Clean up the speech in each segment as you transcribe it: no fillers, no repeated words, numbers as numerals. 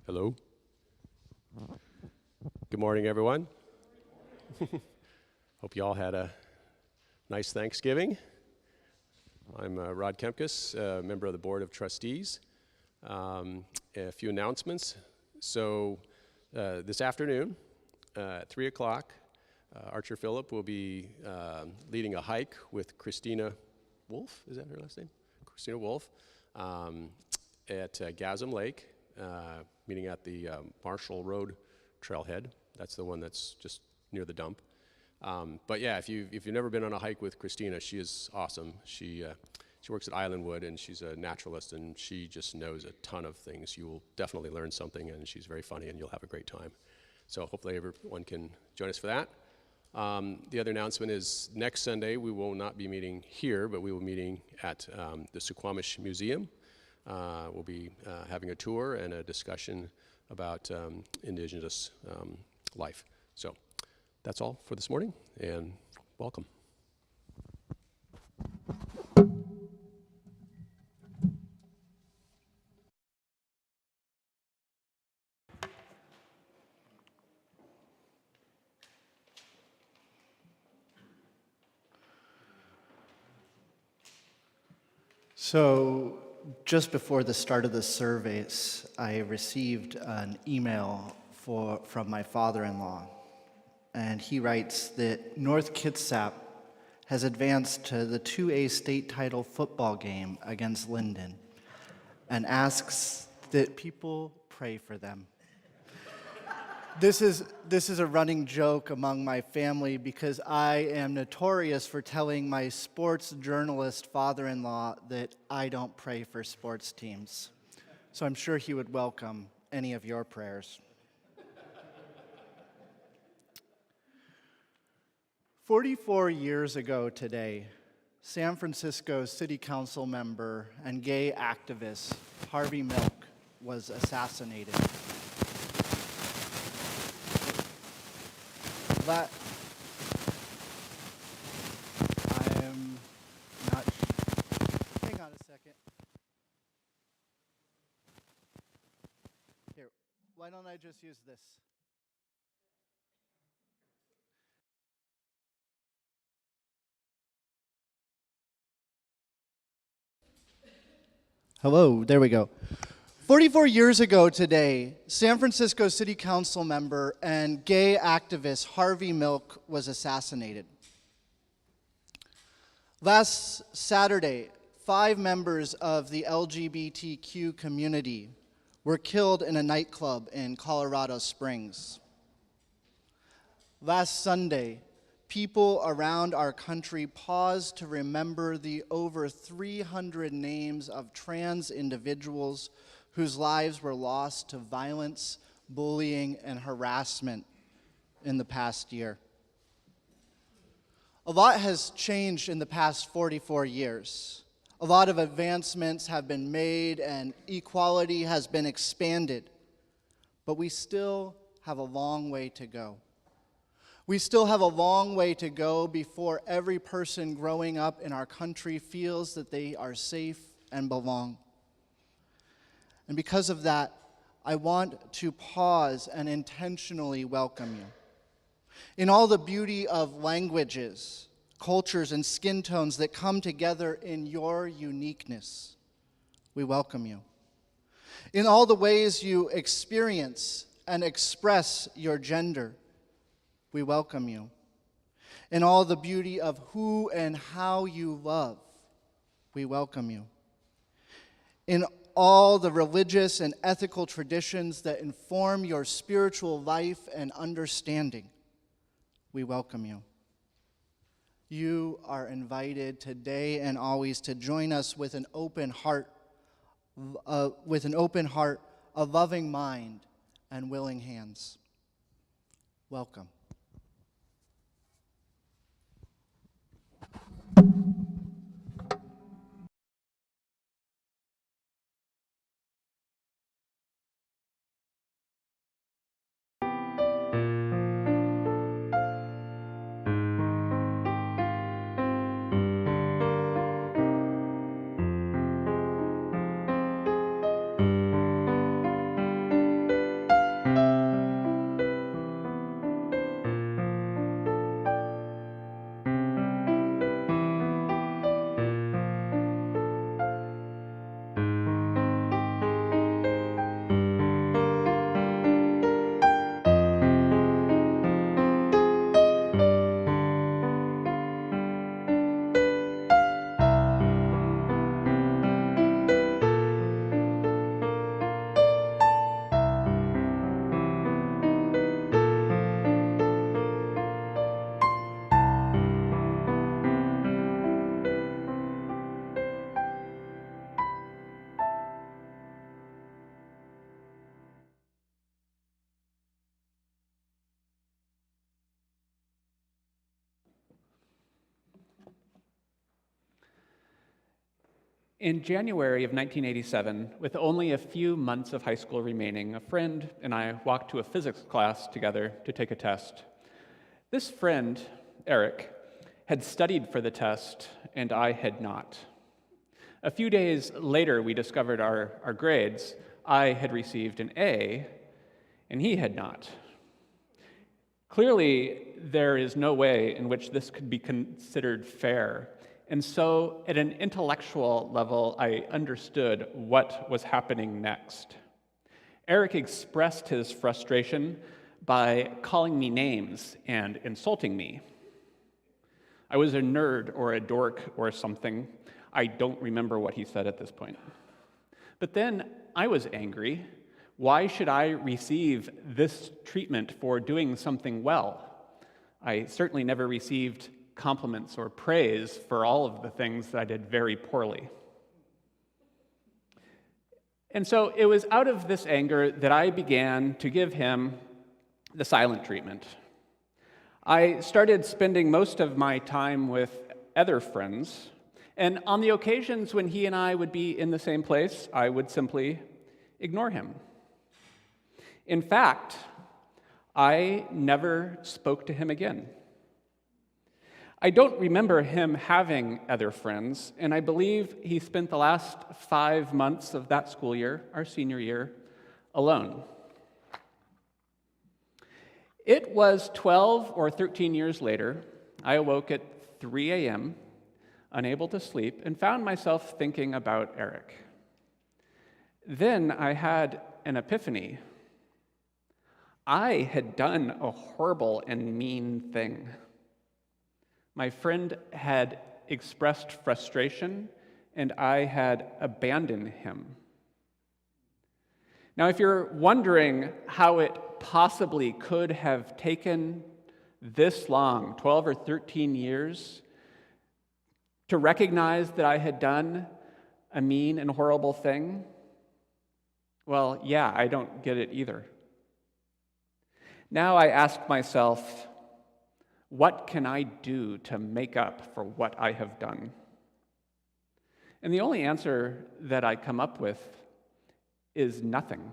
Hello. Good morning, everyone. Hope you all had a nice Thanksgiving. I'm Rod Kempkes, a member of the Board of Trustees. A few announcements. So this afternoon at 3 o'clock, Archer Phillip will be leading a hike with Christina Wolf, is that her last name? Christina Wolf, at Gasm Lake, meeting at the Marshall Road trailhead. That's the one that's just near the dump. But yeah, if you've never been on a hike with Christina, she is awesome. She works at Islandwood, and she's a naturalist, and she just knows a ton of things. You will definitely learn something, and she's very funny, and you'll have a great time. So hopefully everyone can join us for that. The other announcement is next Sunday we will not be meeting here, but we will be meeting at the Suquamish Museum. We'll be having a tour and a discussion about indigenous life. So that's all for this morning, and welcome. So just before the start of the surveys, I received an email from my father-in-law, and he writes that North Kitsap has advanced to the 2A state title football game against Linden and asks that people pray for them. This is a running joke among my family because I am notorious for telling my sports journalist father-in-law that I don't pray for sports teams. So I'm sure he would welcome any of your prayers. 44 years ago today, San Francisco City Council member and gay activist Harvey Milk was assassinated. I'm not. Hang on a second. Here, why don't I just use this? Hello, there we go. 44 years ago today, San Francisco City Council member and gay activist Harvey Milk was assassinated. Last Saturday, 5 members of the LGBTQ community were killed in a nightclub in Colorado Springs. Last Sunday, people around our country paused to remember the over 300 names of trans individuals whose lives were lost to violence, bullying, and harassment in the past year. A lot has changed in the past 44 years. A lot of advancements have been made and equality has been expanded, but we still have a long way to go. We still have a long way to go before every person growing up in our country feels that they are safe and belong. And because of that, I want to pause and intentionally welcome you. In all the beauty of languages, cultures, and skin tones that come together in your uniqueness, we welcome you. In all the ways you experience and express your gender, we welcome you. In all the beauty of who and how you love, we welcome you. In all the religious and ethical traditions that inform your spiritual life and understanding, we welcome you. You are invited today and always to join us with an open heart, a loving mind, and willing hands. Welcome. In January of 1987, with only a few months of high school remaining, a friend and I walked to a physics class together to take a test. This friend, Eric, had studied for the test, and I had not. A few days later, we discovered our grades. I had received an A, and he had not. Clearly, there is no way in which this could be considered fair. And so, at an intellectual level, I understood what was happening next. Eric expressed his frustration by calling me names and insulting me. I was a nerd or a dork or something. I don't remember what he said at this point. But then I was angry. Why should I receive this treatment for doing something well? I certainly never received compliments or praise for all of the things that I did very poorly. And so it was out of this anger that I began to give him the silent treatment. I started spending most of my time with other friends, and on the occasions when he and I would be in the same place, I would simply ignore him. In fact, I never spoke to him again. I don't remember him having other friends, and I believe he spent the last 5 months of that school year, our senior year, alone. It was 12 or 13 years later. I awoke at 3 a.m., unable to sleep, and found myself thinking about Eric. Then I had an epiphany. I had done a horrible and mean thing. My friend had expressed frustration, and I had abandoned him. Now, if you're wondering how it possibly could have taken this long, 12 or 13 years, to recognize that I had done a mean and horrible thing, well, yeah, I don't get it either. Now I ask myself, what can I do to make up for what I have done? And the only answer that I come up with is nothing.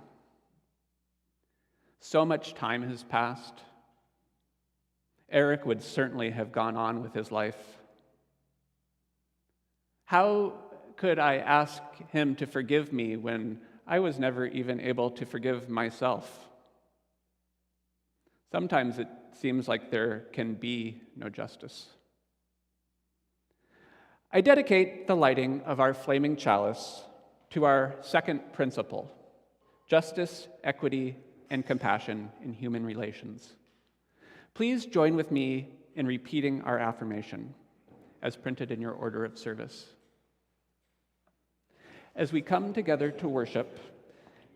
So much time has passed. Eric would certainly have gone on with his life. How could I ask him to forgive me when I was never even able to forgive myself? Sometimes it seems like there can be no justice. I dedicate the lighting of our flaming chalice to our second principle: justice, equity, and compassion in human relations. Please join with me in repeating our affirmation, as printed in your order of service. As we come together to worship,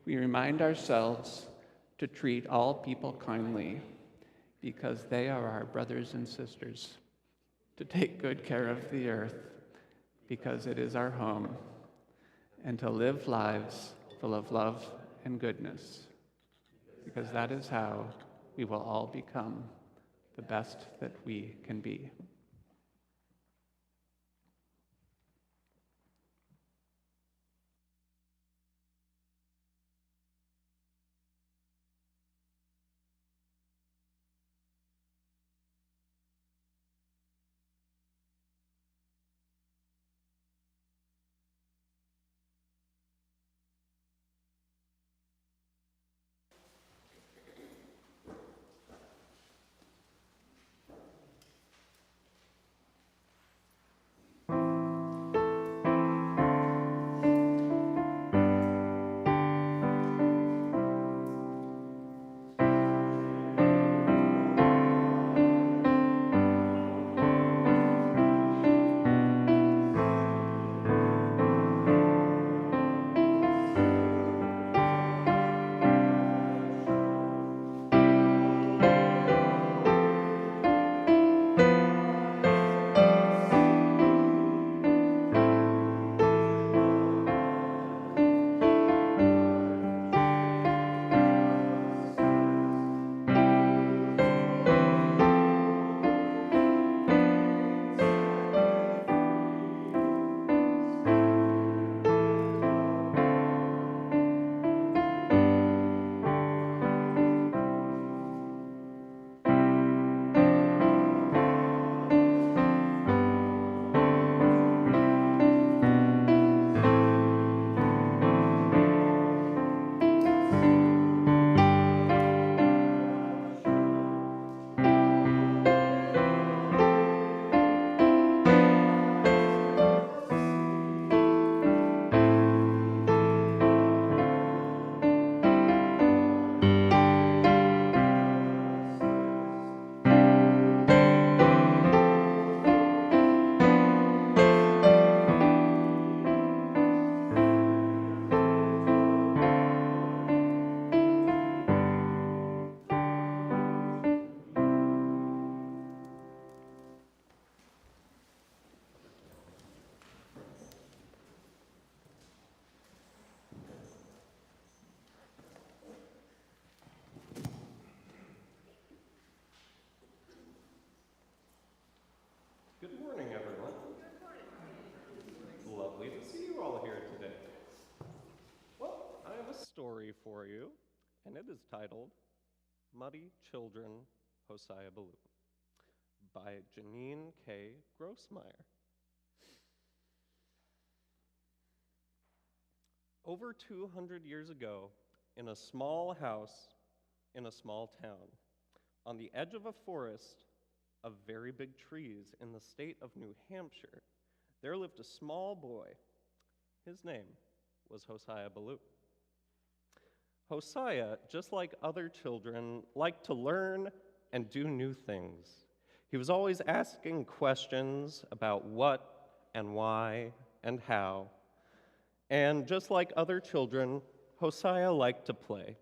we remind ourselves to treat all people kindly, because they are our brothers and sisters, to take good care of the earth, because it is our home, and to live lives full of love and goodness, because that is how we will all become the best that we can be. story for you, and it is titled Muddy Children, Hosea Ballou by Janine K. Grossmeyer. Over 200 years ago, in a small house in a small town, on the edge of a forest of very big trees in the state of New Hampshire, there lived a small boy. His name was Hosea Ballou. Hosea, just like other children, liked to learn and do new things. He was always asking questions about what and why and how. And just like other children, Hosea liked to play.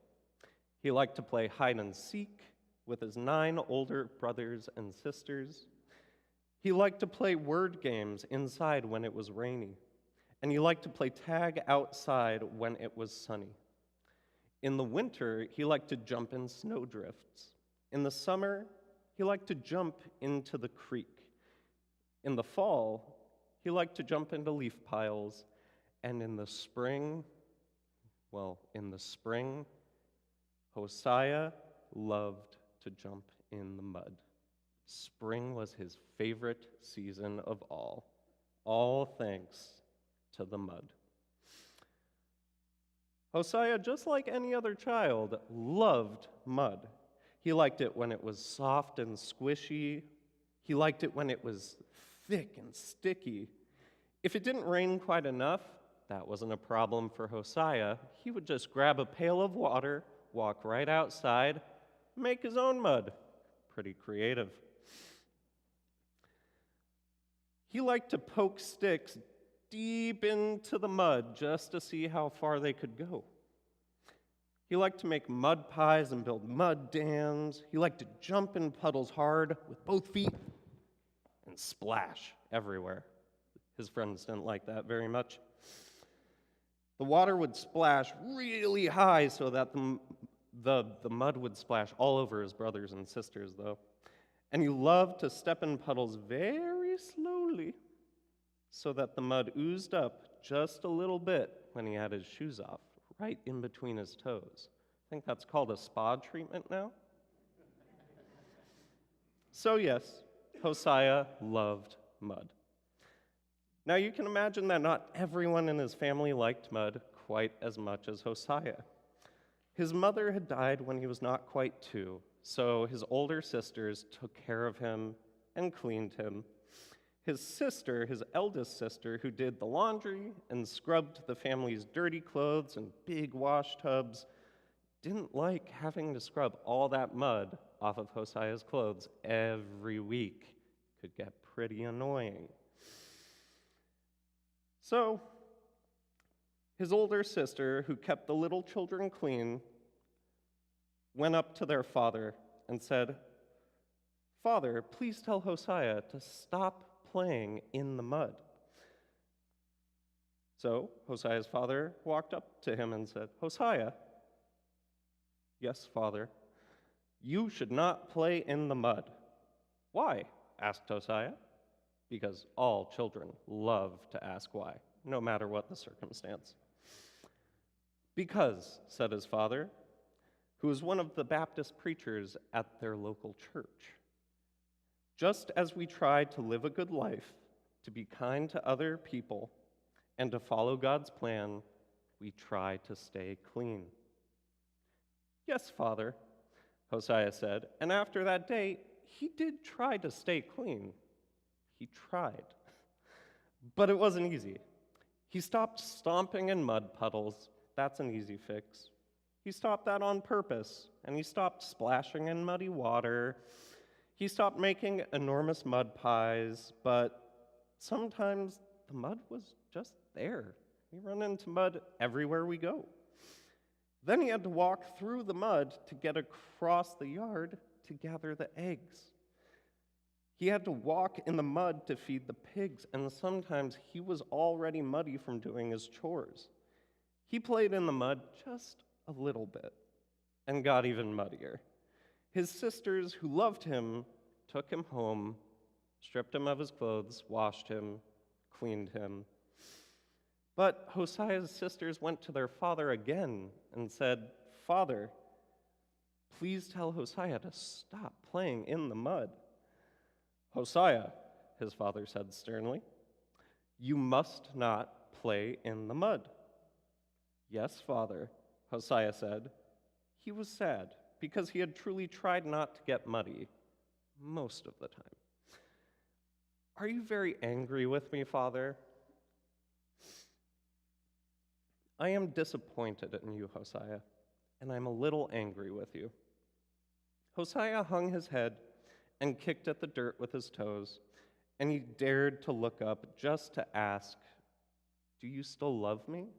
He liked to play hide and seek with his 9 older brothers and sisters. He liked to play word games inside when it was rainy. And he liked to play tag outside when it was sunny. In the winter, he liked to jump in snowdrifts. In the summer, he liked to jump into the creek. In the fall, he liked to jump into leaf piles. And in the spring, Hosea loved to jump in the mud. Spring was his favorite season of all thanks to the mud. Hosea, just like any other child, loved mud. He liked it when it was soft and squishy. He liked it when it was thick and sticky. If it didn't rain quite enough, that wasn't a problem for Hosea. He would just grab a pail of water, walk right outside, make his own mud. Pretty creative. He liked to poke sticks deep into the mud just to see how far they could go. He liked to make mud pies and build mud dams. He liked to jump in puddles hard with both feet and splash everywhere. His friends didn't like that very much. The water would splash really high so that the mud would splash all over his brothers and sisters, though. And he loved to step in puddles very slowly so that the mud oozed up just a little bit when he had his shoes off, right in between his toes. I think that's called a spa treatment now. So yes, Hosea loved mud. Now you can imagine that not everyone in his family liked mud quite as much as Hosea. His mother had died when he was not quite 2, so his older sisters took care of him and cleaned him. His sister, his eldest sister, who did the laundry and scrubbed the family's dirty clothes in big wash tubs, didn't like having to scrub all that mud off of Hosea's clothes every week. Could get pretty annoying. So, his older sister, who kept the little children clean, went up to their father and said, "Father, please tell Hosea to stop playing in the mud." So, Hosea's father walked up to him and said, "Hosea." "Yes, Father." "You should not play in the mud." "Why?" asked Hosea. Because all children love to ask why, no matter what the circumstance. "Because," said his father, who was one of the Baptist preachers at their local church, "just as we try to live a good life, to be kind to other people, and to follow God's plan, we try to stay clean." "Yes, Father," Hosea said, and after that day, he did try to stay clean. He tried, but it wasn't easy. He stopped stomping in mud puddles. That's an easy fix. He stopped that on purpose, and he stopped splashing in muddy water. He stopped making enormous mud pies, but sometimes the mud was just there. We run into mud everywhere we go. Then he had to walk through the mud to get across the yard to gather the eggs. He had to walk in the mud to feed the pigs, and sometimes he was already muddy from doing his chores. He played in the mud just a little bit and got even muddier. His sisters, who loved him, took him home, stripped him of his clothes, washed him, cleaned him. But Hosea's sisters went to their father again and said, "Father, please tell Hosea to stop playing in the mud." "Hosea," his father said sternly, "you must not play in the mud." "Yes, Father," Hosea said. He was sad because he had truly tried not to get muddy most of the time. "Are you very angry with me, Father?" "I am disappointed in you, Hosea, and I'm a little angry with you." Hosea hung his head and kicked at the dirt with his toes, and he dared to look up just to ask, "Do you still love me?"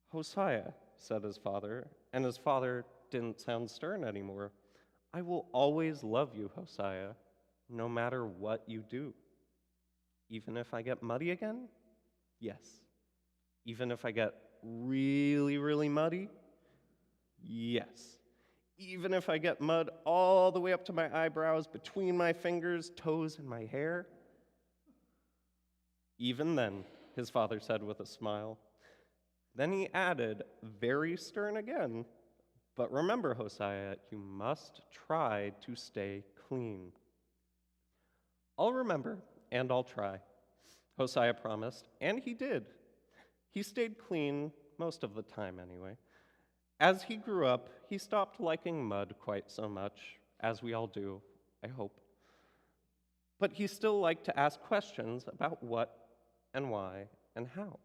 "Hosea," said his father, and his father didn't sound stern anymore. "I will always love you, Hosea, no matter what you do. Even if I get muddy again? Yes. Even if I get really, really muddy? Yes. Even if I get mud all the way up to my eyebrows, between my fingers, toes, and my hair?" "Even then," his father said with a smile. Then he added, very stern again, "But remember, Hosea, you must try to stay clean." "I'll remember, and I'll try," Hosea promised, and he did. He stayed clean most of the time anyway. As he grew up, he stopped liking mud quite so much, as we all do, I hope. But he still liked to ask questions about what and why and how.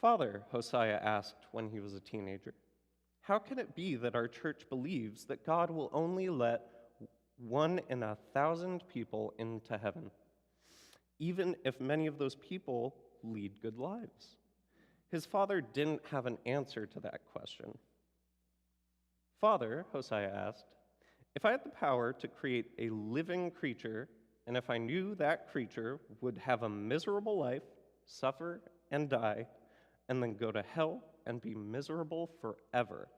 "Father," Hosea asked when he was a teenager, "how can it be that our church believes that God will only let 1 in 1,000 people into heaven, even if many of those people lead good lives?" His father didn't have an answer to that question. "Father," Hosea asked, "if I had the power to create a living creature, and if I knew that creature would have a miserable life, suffer and die, and then go to hell and be miserable forever,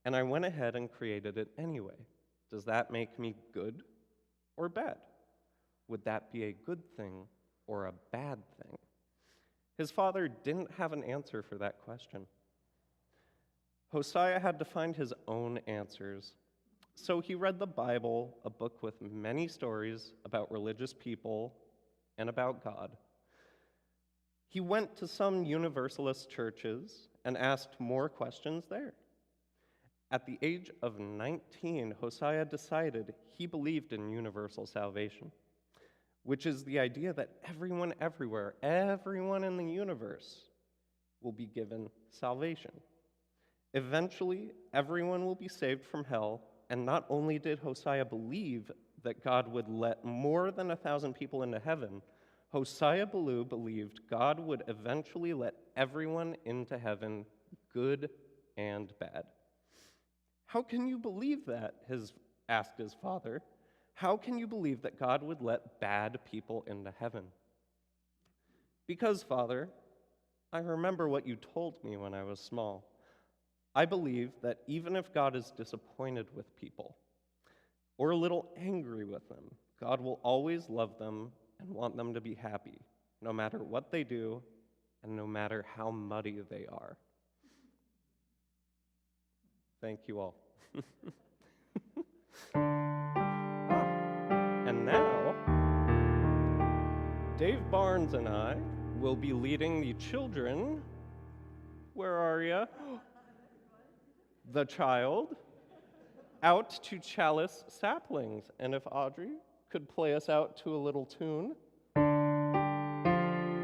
and I went ahead and created it anyway, does that make me good or bad? Would that be a good thing or a bad thing?" His father didn't have an answer for that question. Hosea had to find his own answers. So he read the Bible, a book with many stories about religious people and about God. He went to some Universalist churches and asked more questions there. At the age of 19, Hosea decided he believed in universal salvation, which is the idea that everyone everywhere, everyone in the universe, will be given salvation. Eventually, everyone will be saved from hell, and not only did Hosea believe that God would let more than 1,000 people into heaven, Hosea believed God would eventually let everyone into heaven, good and bad. "How can you believe that?" asked his father. "How can you believe that God would let bad people into heaven?" "Because, Father, I remember what you told me when I was small. I believe that even if God is disappointed with people or a little angry with them, God will always love them and want them to be happy, no matter what they do and no matter how muddy they are." Thank you all. And now, Dave Barnes and I will be leading the children. Where are you? The child out to Chalice Saplings. And if Audrey could play us out to a little tune.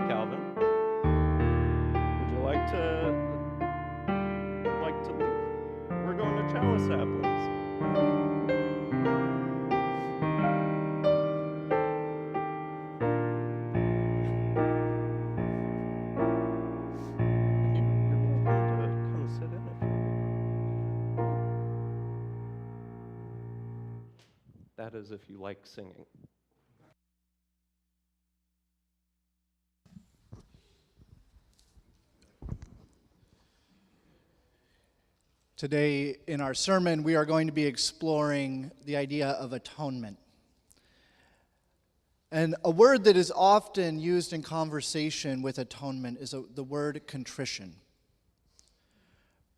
Calvin, would you like to leave? We're going to Chalice Saplings. You're welcome to come sit in if you like. That is if you like singing. Today in our sermon, we are going to be exploring the idea of atonement. And a word that is often used in conversation with atonement is the word contrition.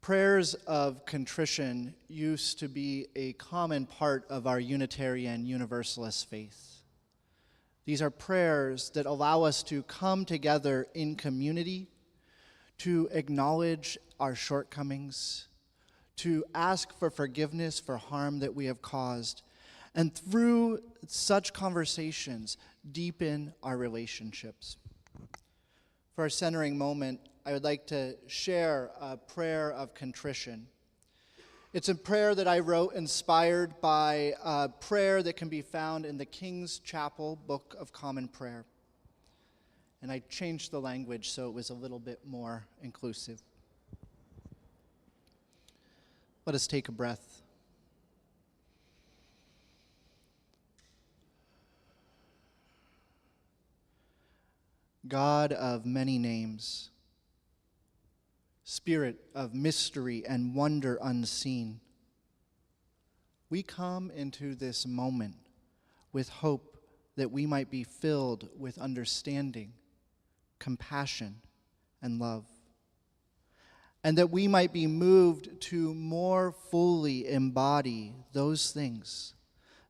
Prayers of contrition used to be a common part of our Unitarian Universalist faith. These are prayers that allow us to come together in community, to acknowledge our shortcomings, to ask for forgiveness for harm that we have caused, and through such conversations, deepen our relationships. For our centering moment, I would like to share a prayer of contrition. It's a prayer that I wrote inspired by a prayer that can be found in the King's Chapel Book of Common Prayer. And I changed the language so it was a little bit more inclusive. Let us take a breath. God of many names, Spirit of mystery and wonder unseen, we come into this moment with hope that we might be filled with understanding, compassion, and love, and that we might be moved to more fully embody those things,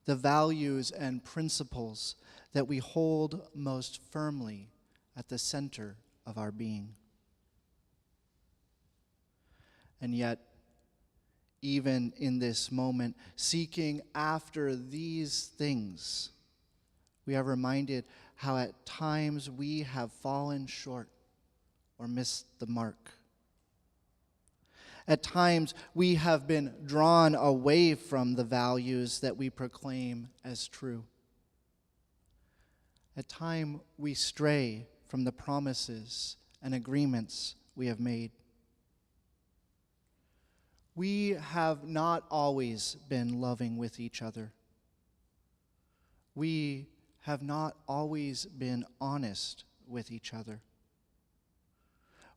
the values and principles that we hold most firmly at the center of our being. And yet, even in this moment, seeking after these things, we are reminded how at times we have fallen short or missed the mark. At times, we have been drawn away from the values that we proclaim as true. At times, we stray from the promises and agreements we have made. We have not always been loving with each other. We have not always been honest with each other.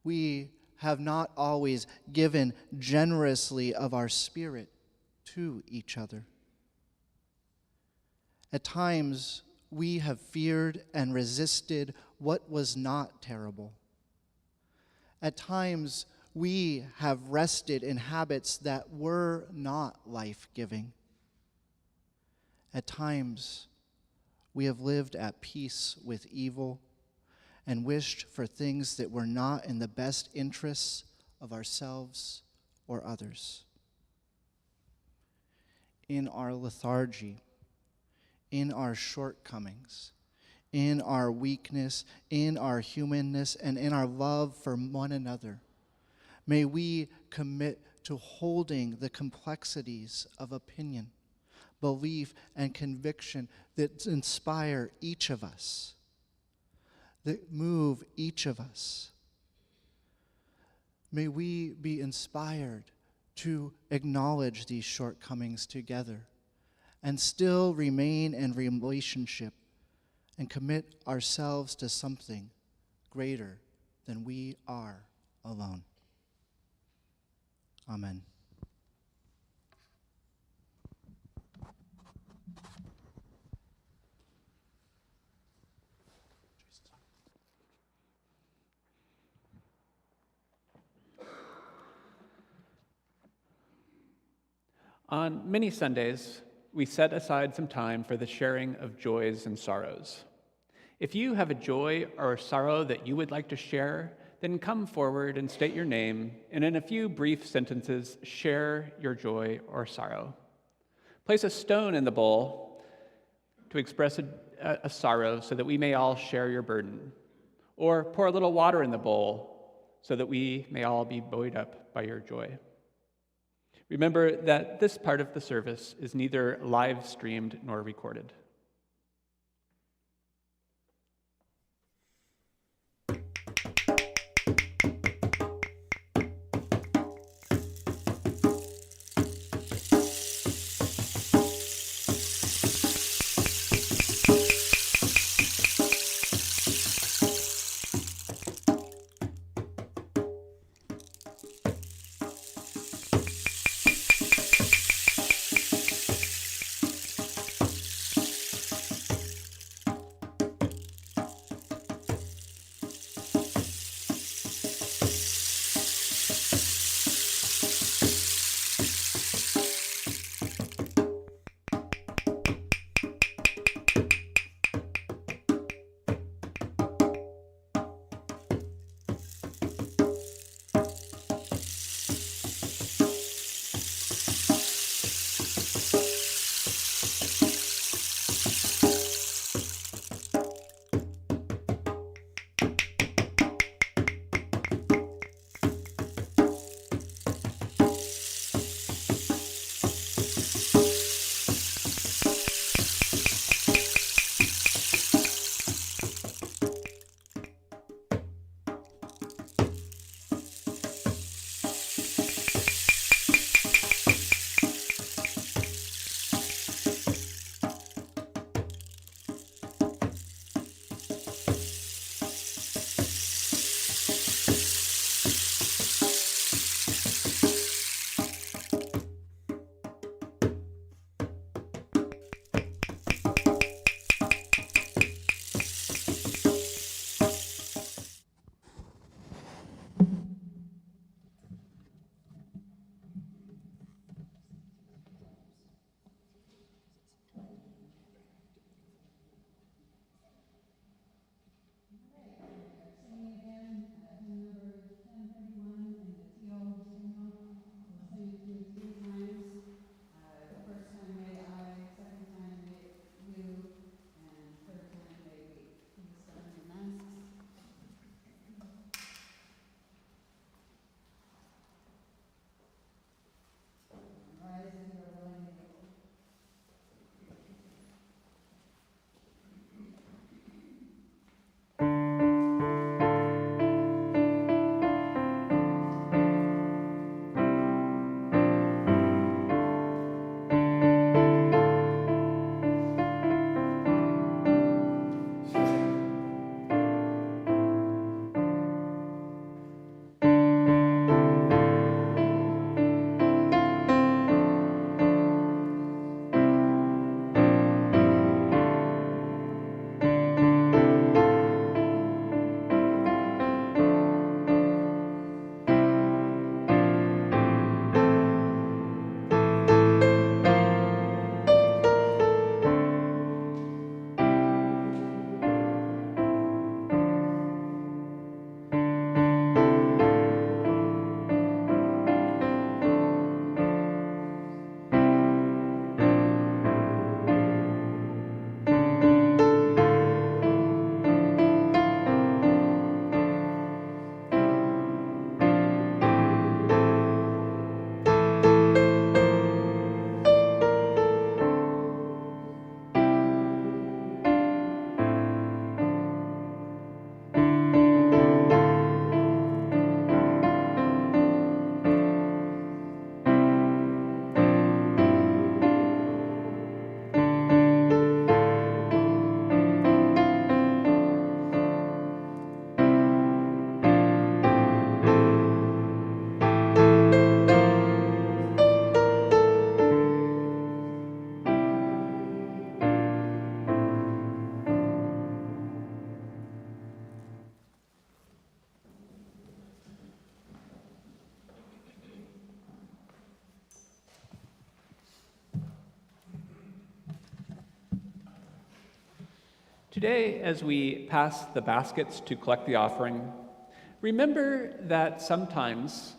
We have not always given generously of our spirit to each other. At times, we have feared and resisted what was not terrible. At times, we have rested in habits that were not life-giving. At times, we have lived at peace with evil and wished for things that were not in the best interests of ourselves or others. In our lethargy, in our shortcomings, in our weakness, in our humanness, and in our love for one another, may we commit to holding the complexities of opinion, belief, and conviction that inspire each of us, that move each of us. May we be inspired to acknowledge these shortcomings together and still remain in relationship and commit ourselves to something greater than we are alone. Amen. On many Sundays, we set aside some time for the sharing of joys and sorrows. If you have a joy or a sorrow that you would like to share, then come forward and state your name, and in a few brief sentences, share your joy or sorrow. Place a stone in the bowl to express a sorrow so that we may all share your burden. Or pour a little water in the bowl so that we may all be buoyed up by your joy. Remember that this part of the service is neither live streamed nor recorded. Today, as we pass the baskets to collect the offering, remember that sometimes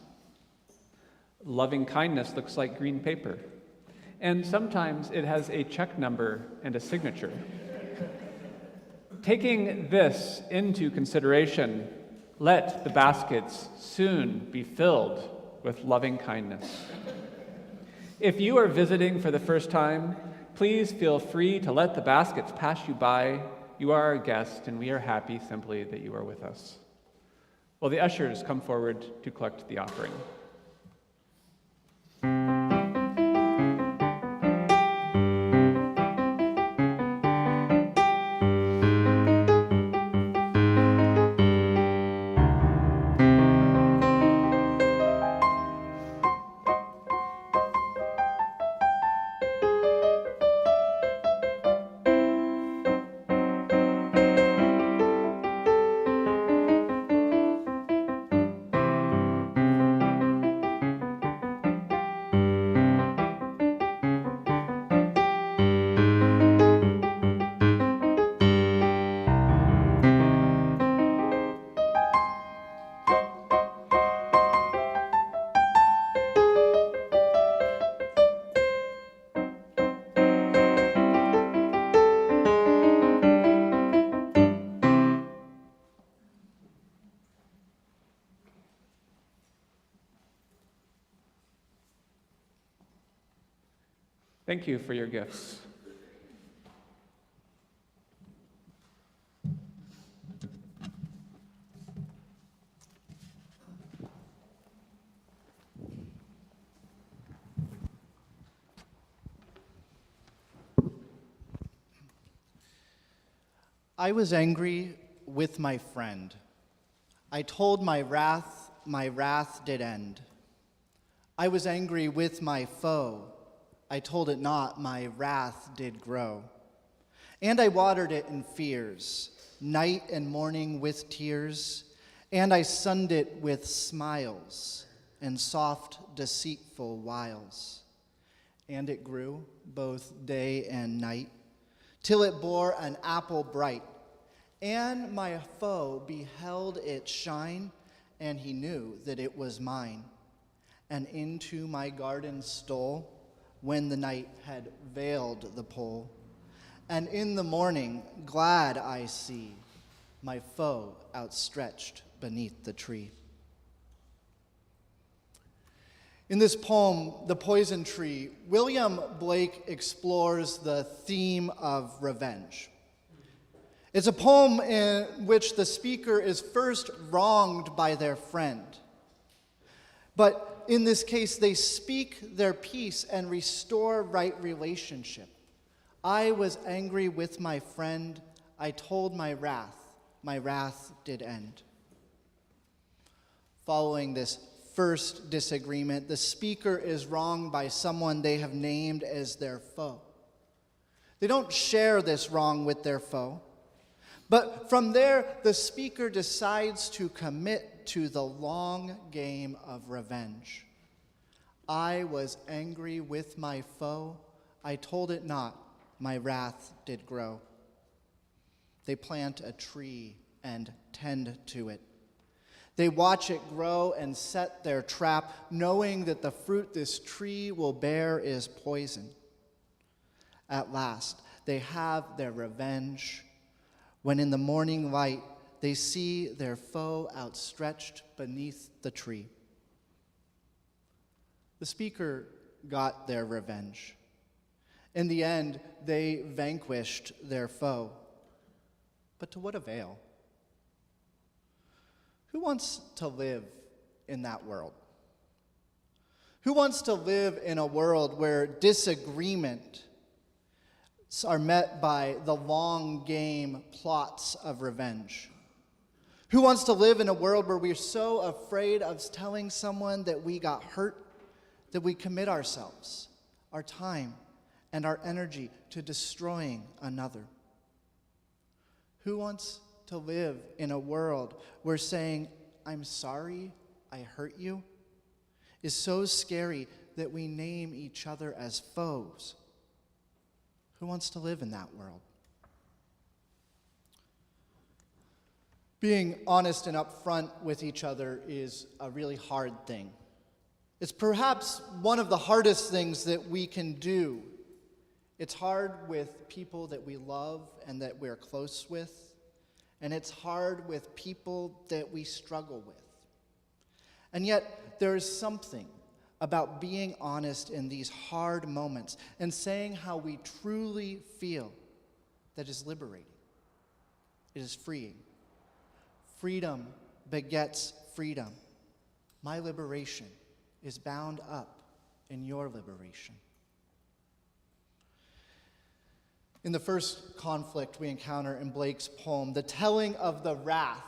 loving kindness looks like green paper, and sometimes it has a check number and a signature. Taking this into consideration, let the baskets soon be filled with loving kindness. If you are visiting for the first time, please feel free to let the baskets pass you by. You are our guest, and we are happy simply that you are with us. Will the ushers come forward to collect the offering? Thank you for your gifts. I was angry with my friend. I told my wrath did end. I was angry with my foe. I told it not, my wrath did grow. And I watered it in fears, night and morning with tears, and I sunned it with smiles and soft, deceitful wiles. And it grew both day and night, till it bore an apple bright. And my foe beheld it shine, and he knew that it was mine, and into my garden stole, when the night had veiled the pole. And in the morning, glad I see my foe outstretched beneath the tree. In this poem, The Poison Tree, William Blake explores the theme of revenge. It's a poem in which the speaker is first wronged by their friend. But in this case, they speak their piece and restore right relationship. I was angry with my friend. I told my wrath did end. Following this first disagreement, the speaker is wronged by someone they have named as their foe. They don't share this wrong with their foe. But from there, the speaker decides to commit to the long game of revenge. I was angry with my foe. I told it not. My wrath did grow. They plant a tree and tend to it. They watch it grow and set their trap, knowing that the fruit this tree will bear is poison. At last, they have their revenge, when in the morning light they see their foe outstretched beneath the tree. The speaker got their revenge. In the end, they vanquished their foe. But to what avail? Who wants to live in that world? Who wants to live in a world where disagreement are met by the long game plots of revenge? Who wants to live in a world where we're so afraid of telling someone that we got hurt that we commit ourselves, our time, and our energy to destroying another? Who wants to live in a world where saying, "I'm sorry, I hurt you," is so scary that we name each other as foes? Who wants to live in that world? Being honest and upfront with each other is a really hard thing. It's perhaps one of the hardest things that we can do. It's hard with people that we love and that we're close with, and it's hard with people that we struggle with. And yet, there is something about being honest in these hard moments and saying how we truly feel that is liberating. It is freeing. Freedom begets freedom. My liberation is bound up in your liberation. In the first conflict we encounter in Blake's poem, the telling of the wrath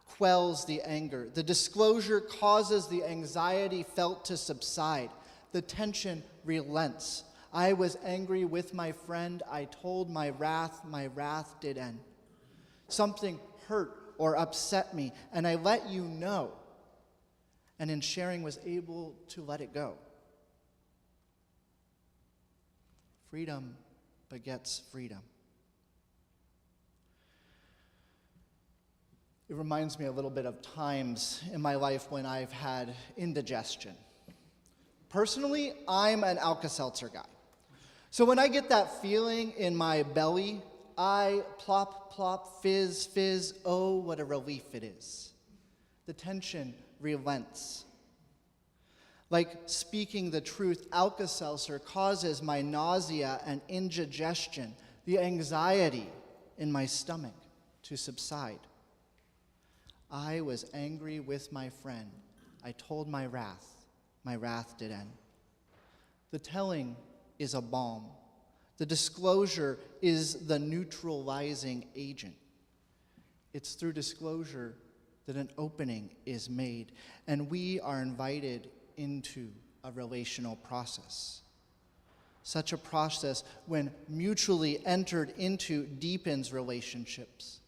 quells the anger. The disclosure causes the anxiety felt to subside. The tension relents. I was angry with my friend. I told my wrath did end. Something hurt or upset me, and I let you know, and in sharing was able to let it go. Freedom begets freedom. It reminds me a little bit of times in my life when I've had indigestion. Personally, I'm an Alka-Seltzer guy. So when I get that feeling in my belly, I plop, plop, fizz, fizz. Oh, what a relief it is. The tension relents. Like speaking the truth, Alka-Seltzer causes my nausea and indigestion, the anxiety in my stomach to subside. I was angry with my friend. I told my wrath did end. The telling is a balm. The disclosure is the neutralizing agent. It's through disclosure that an opening is made, and we are invited into a relational process. Such a process, when mutually entered into, deepens relationships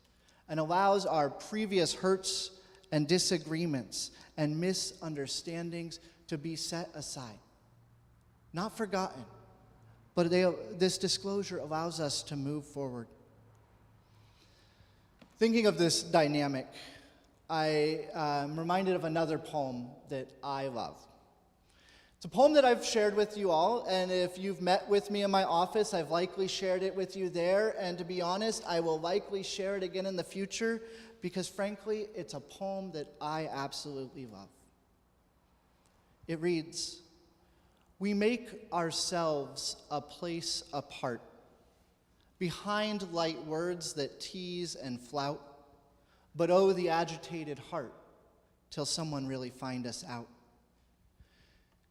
and allows our previous hurts and disagreements and misunderstandings to be set aside. Not forgotten, but this disclosure allows us to move forward. Thinking of this dynamic, I am reminded of another poem that I love. It's a poem that I've shared with you all, and if you've met with me in my office, I've likely shared it with you there, and to be honest, I will likely share it again in the future, because frankly, it's a poem that I absolutely love. It reads, "We make ourselves a place apart, behind light words that tease and flout, but oh, the agitated heart, till someone really find us out.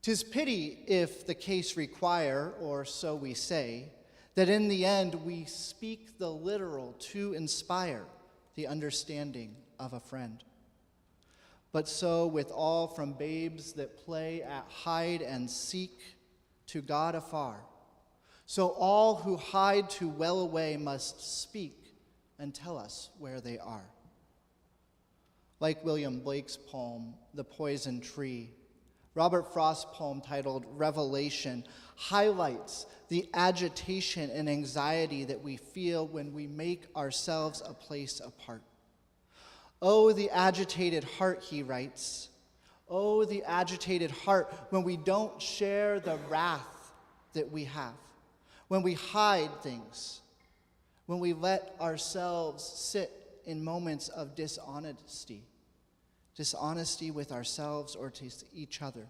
'Tis pity if the case require, or so we say, that in the end we speak the literal to inspire the understanding of a friend. But so with all from babes that play at hide and seek to God afar, so all who hide too well away must speak and tell us where they are." Like William Blake's poem, The Poison Tree, Robert Frost's poem titled Revelation highlights the agitation and anxiety that we feel when we make ourselves a place apart. Oh, the agitated heart, he writes. Oh, the agitated heart when we don't share the wrath that we have, when we hide things, when we let ourselves sit in moments of dishonesty with ourselves or to each other.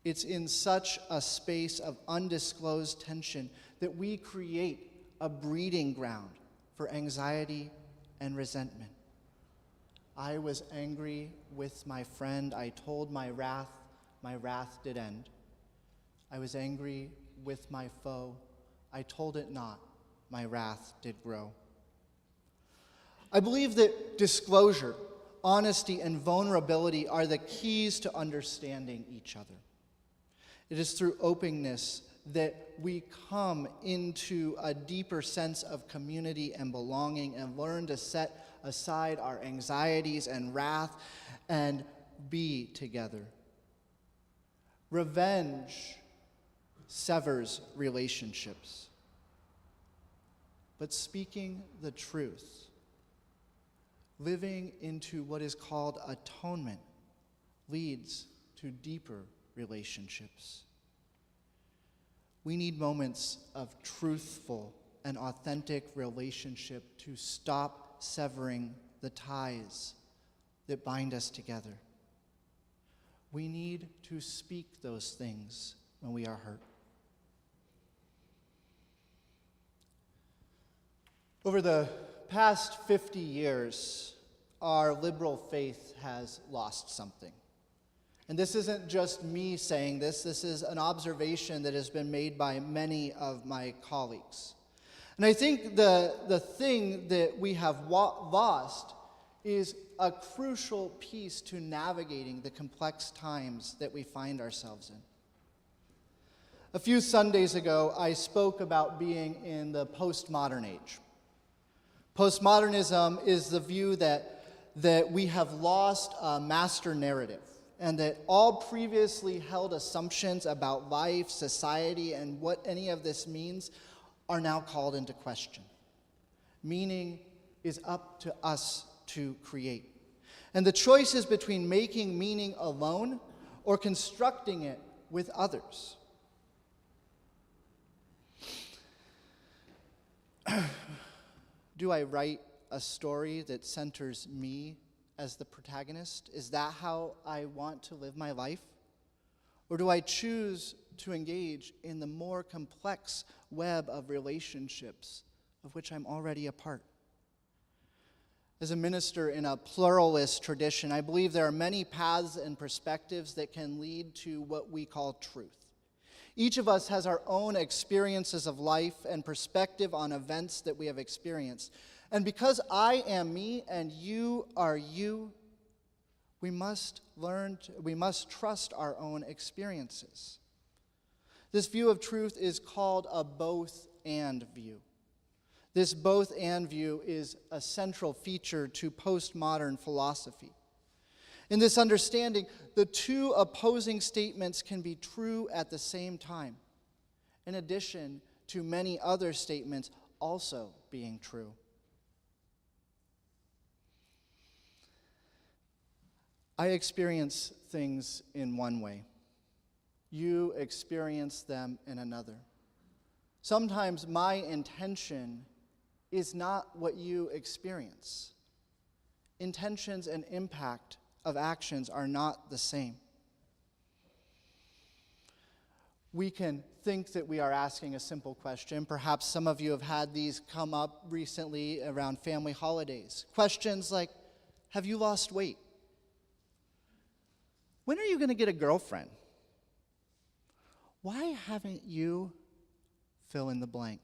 It's in such a space of undisclosed tension that we create a breeding ground for anxiety and resentment. I was angry with my friend. I told my wrath did end. I was angry with my foe. I told it not, my wrath did grow. I believe that disclosure, honesty, and vulnerability are the keys to understanding each other. It is through openness that we come into a deeper sense of community and belonging and learn to set aside our anxieties and wrath and be together. Revenge severs relationships, but speaking the truth living into what is called atonement leads to deeper relationships. We need moments of truthful and authentic relationship to stop severing the ties that bind us together. We need to speak those things when we are hurt. Over the past 50 years, our liberal faith has lost something. And this isn't just me saying this is an observation that has been made by many of my colleagues. And I think the thing that we have lost is a crucial piece to navigating the complex times that we find ourselves in. A few Sundays ago, I spoke about being in the postmodern age. Postmodernism is the view that we have lost a master narrative, and that all previously held assumptions about life, society, and what any of this means are now called into question. Meaning is up to us to create. And the choice is between making meaning alone or constructing it with others. Do I write a story that centers me as the protagonist? Is that how I want to live my life? Or do I choose to engage in the more complex web of relationships of which I'm already a part? As a minister in a pluralist tradition, I believe there are many paths and perspectives that can lead to what we call truth. Each of us has our own experiences of life and perspective on events that we have experienced. And because I am me and you are you, we must trust our own experiences. This view of truth is called a both-and view. This both-and view is a central feature to postmodern philosophy. In this understanding, the two opposing statements can be true at the same time, in addition to many other statements also being true. I experience things in one way. You experience them in another. Sometimes my intention is not what you experience. Intentions and impact of actions are not the same. We can think that we are asking a simple question. Perhaps some of you have had these come up recently around family holidays. Questions like, have you lost weight? When are you going to get a girlfriend? Why haven't you fill in the blank?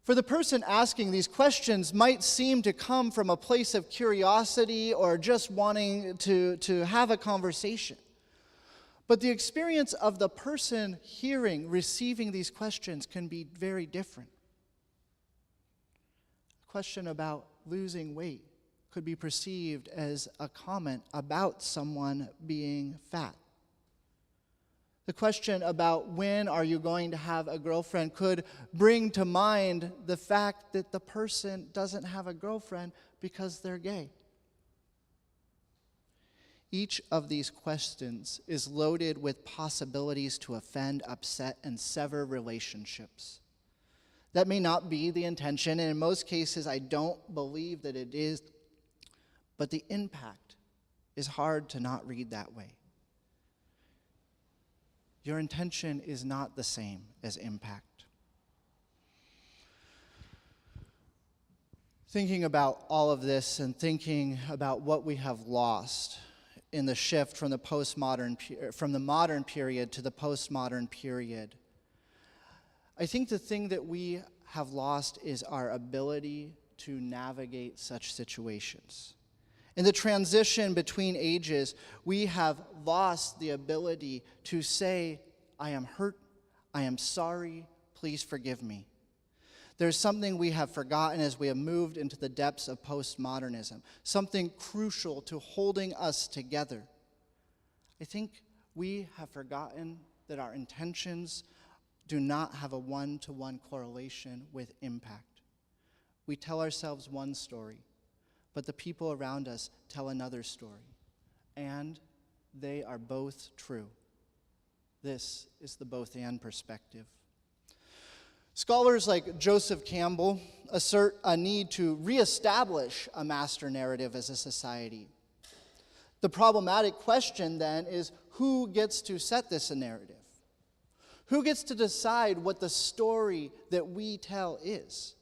For the person asking these questions might seem to come from a place of curiosity or just wanting to have a conversation. But the experience of the person receiving these questions can be very different. A question about losing weight could be perceived as a comment about someone being fat. The question about when are you going to have a girlfriend could bring to mind the fact that the person doesn't have a girlfriend because they're gay. Each of these questions is loaded with possibilities to offend, upset, and sever relationships. That may not be the intention, and in most cases I don't believe that it is, but the impact is hard to not read that way. Your intention is not the same as impact. Thinking about all of this and thinking about what we have lost in the shift from the modern period to the postmodern period, I think the thing that we have lost is our ability to navigate such situations. In the transition between ages, we have lost the ability to say, I am hurt, I am sorry, please forgive me. There's something we have forgotten as we have moved into the depths of postmodernism, something crucial to holding us together. I think we have forgotten that our intentions do not have a one-to-one correlation with impact. We tell ourselves one story, but the people around us tell another story, and they are both true. This is the both-and perspective. Scholars like Joseph Campbell assert a need to reestablish a master narrative as a society. The problematic question then is, who gets to set this narrative? Who gets to decide what the story that we tell is?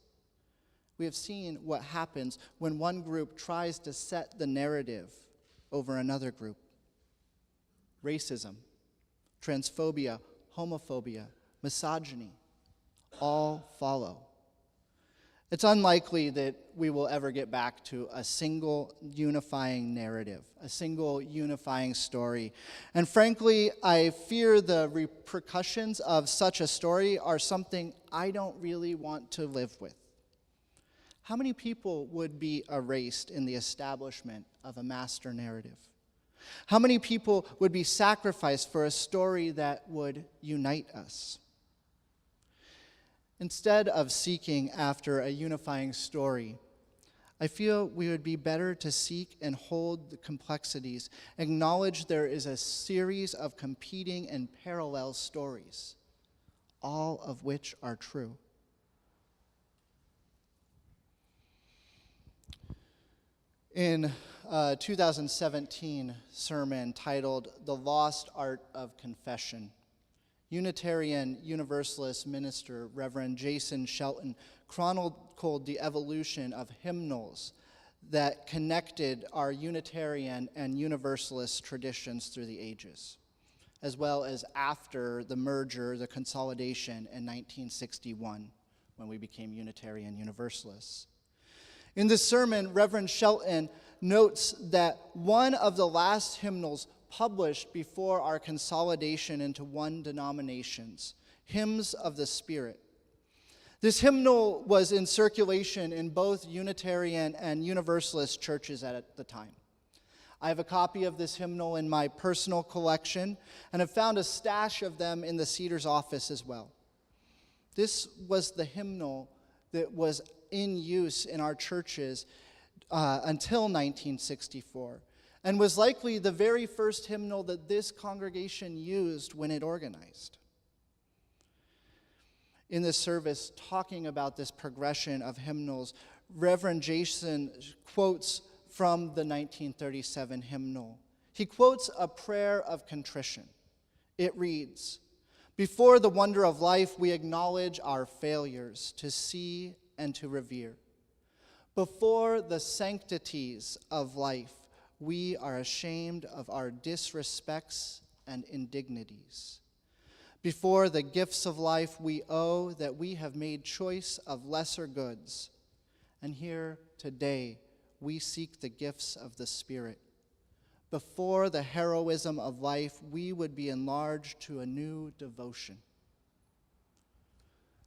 We have seen what happens when one group tries to set the narrative over another group. Racism, transphobia, homophobia, misogyny, all follow. It's unlikely that we will ever get back to a single unifying narrative, a single unifying story. And frankly, I fear the repercussions of such a story are something I don't really want to live with. How many people would be erased in the establishment of a master narrative? How many people would be sacrificed for a story that would unite us? Instead of seeking after a unifying story, I feel we would be better to seek and hold the complexities, acknowledge there is a series of competing and parallel stories, all of which are true. In a 2017 sermon titled "The Lost Art of Confession," Unitarian Universalist minister Reverend Jason Shelton chronicled the evolution of hymnals that connected our Unitarian and Universalist traditions through the ages, as well as after the merger, the consolidation in 1961, when we became Unitarian Universalists. In this sermon, Reverend Shelton notes that one of the last hymnals published before our consolidation into one denominations, Hymns of the Spirit. This hymnal was in circulation in both Unitarian and Universalist churches at the time. I have a copy of this hymnal in my personal collection and have found a stash of them in the Cedars office as well. This was the hymnal that was in use in our churches until 1964, and was likely the very first hymnal that this congregation used when it organized. In this service, talking about this progression of hymnals, Reverend Jason quotes from the 1937 hymnal. He quotes a prayer of contrition. It reads, "Before the wonder of life, we acknowledge our failures to see and to revere. Before the sanctities of life, we are ashamed of our disrespects and indignities. Before the gifts of life, we owe that we have made choice of lesser goods. And here today, we seek the gifts of the Spirit. Before the heroism of life, we would be enlarged to a new devotion."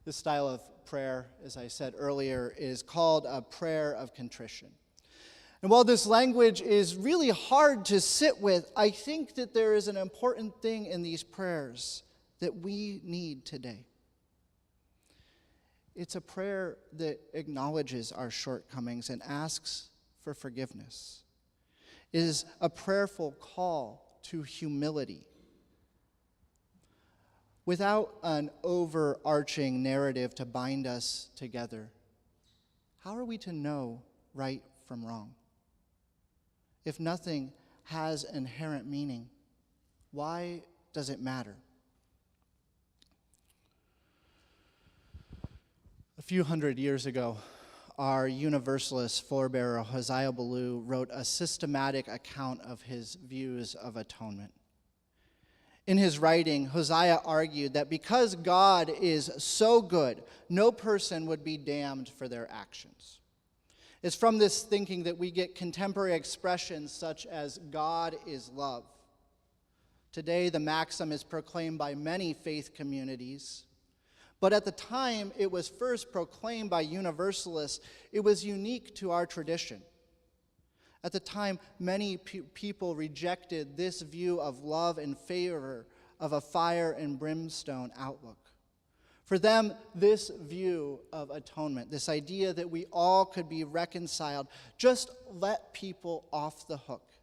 This style of prayer, as I said earlier, is called a prayer of contrition. And while this language is really hard to sit with, I think that there is an important thing in these prayers that we need today. It's a prayer that acknowledges our shortcomings and asks for forgiveness. It is a prayerful call to humility. Without an overarching narrative to bind us together, how are we to know right from wrong? If nothing has inherent meaning, why does it matter? A few hundred years ago, our Universalist forebearer Hosea Ballou wrote a systematic account of his views of atonement. In his writing, Hosea argued that because God is so good, no person would be damned for their actions. It's from this thinking that we get contemporary expressions such as God is love. Today, the maxim is proclaimed by many faith communities, but at the time it was first proclaimed by Universalists, it was unique to our tradition. At the time, many people rejected this view of love in favor of a fire and brimstone outlook. For them, this view of atonement, this idea that we all could be reconciled, just let people off the hook.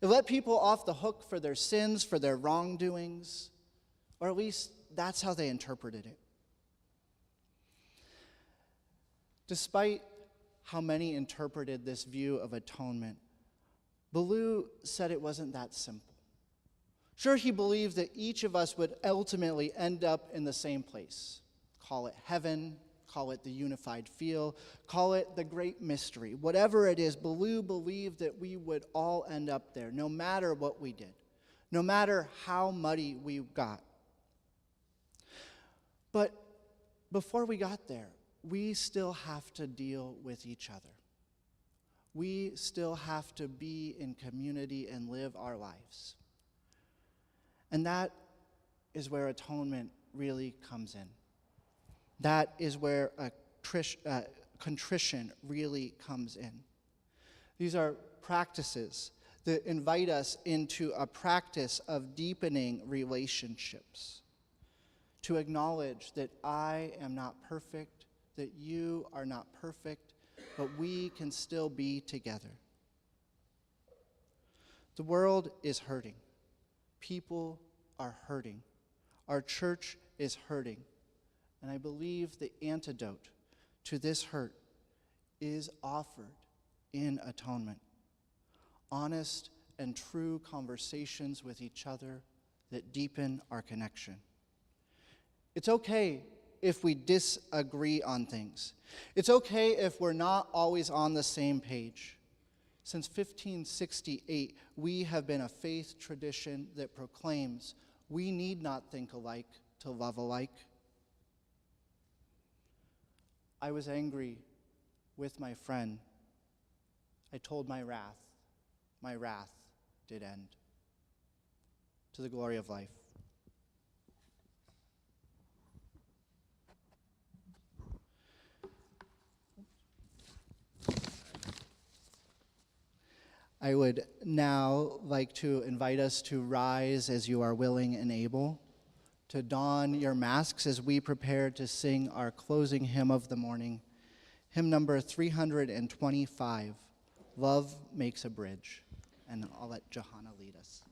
It let people off the hook for their sins, for their wrongdoings, or at least that's how they interpreted it. Despite how many interpreted this view of atonement, Ballou said it wasn't that simple. Sure, he believed that each of us would ultimately end up in the same place. Call it heaven, call it the unified feel, call it the great mystery. Whatever it is, Ballou believed that we would all end up there, no matter what we did, no matter how muddy we got. But before we got there, we still have to deal with each other. We still have to be in community and live our lives. And that is where atonement really comes in. That is where contrition really comes in. These are practices that invite us into a practice of deepening relationships, to acknowledge that I am not perfect, that you are not perfect, but we can still be together. The world is hurting. People are hurting. Our church is hurting. And I believe the antidote to this hurt is offered in atonement. Honest and true conversations with each other that deepen our connection. It's okay if we disagree on things. It's okay if we're not always on the same page. Since 1568, we have been a faith tradition that proclaims we need not think alike to love alike. I was angry with my friend. I told my wrath did end. To the glory of life. I would now like to invite us to rise as you are willing and able, to don your masks as we prepare to sing our closing hymn of the morning, hymn number 325, Love Makes a Bridge. And I'll let Johanna lead us.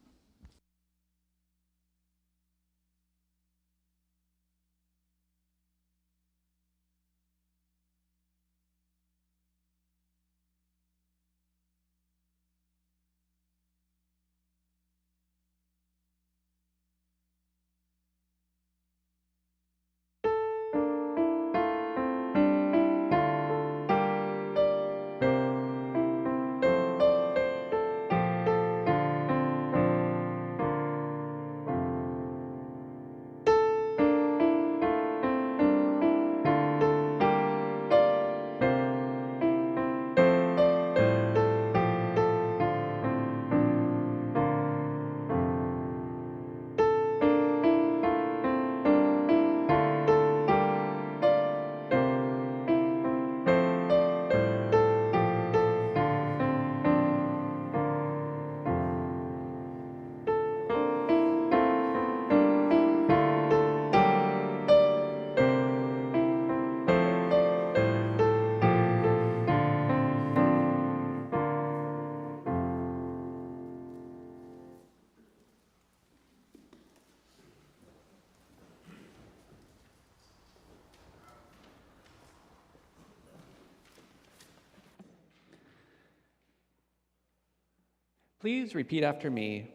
Please repeat after me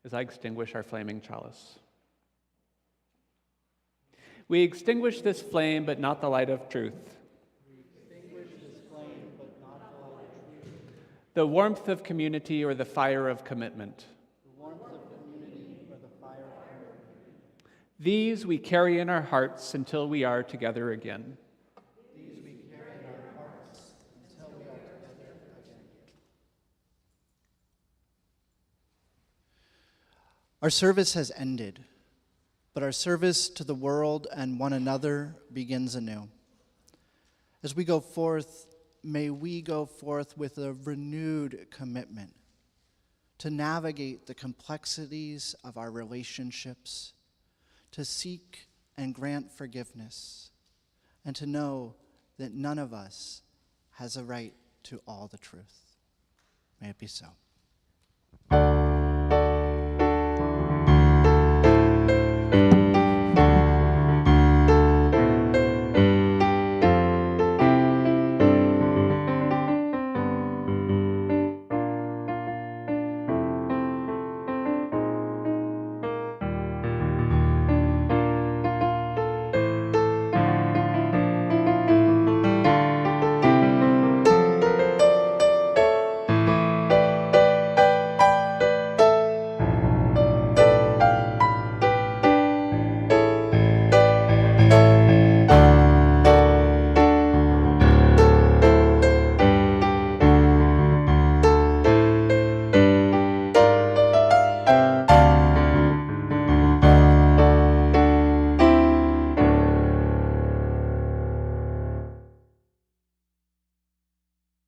as I extinguish our flaming chalice. We extinguish this flame, but not the light of truth. The warmth of community or the fire of commitment. These we carry in our hearts until we are together again. Our service has ended, but our service to the world and one another begins anew. As we go forth, may we go forth with a renewed commitment to navigate the complexities of our relationships, to seek and grant forgiveness, and to know that none of us has a right to all the truth. May it be so.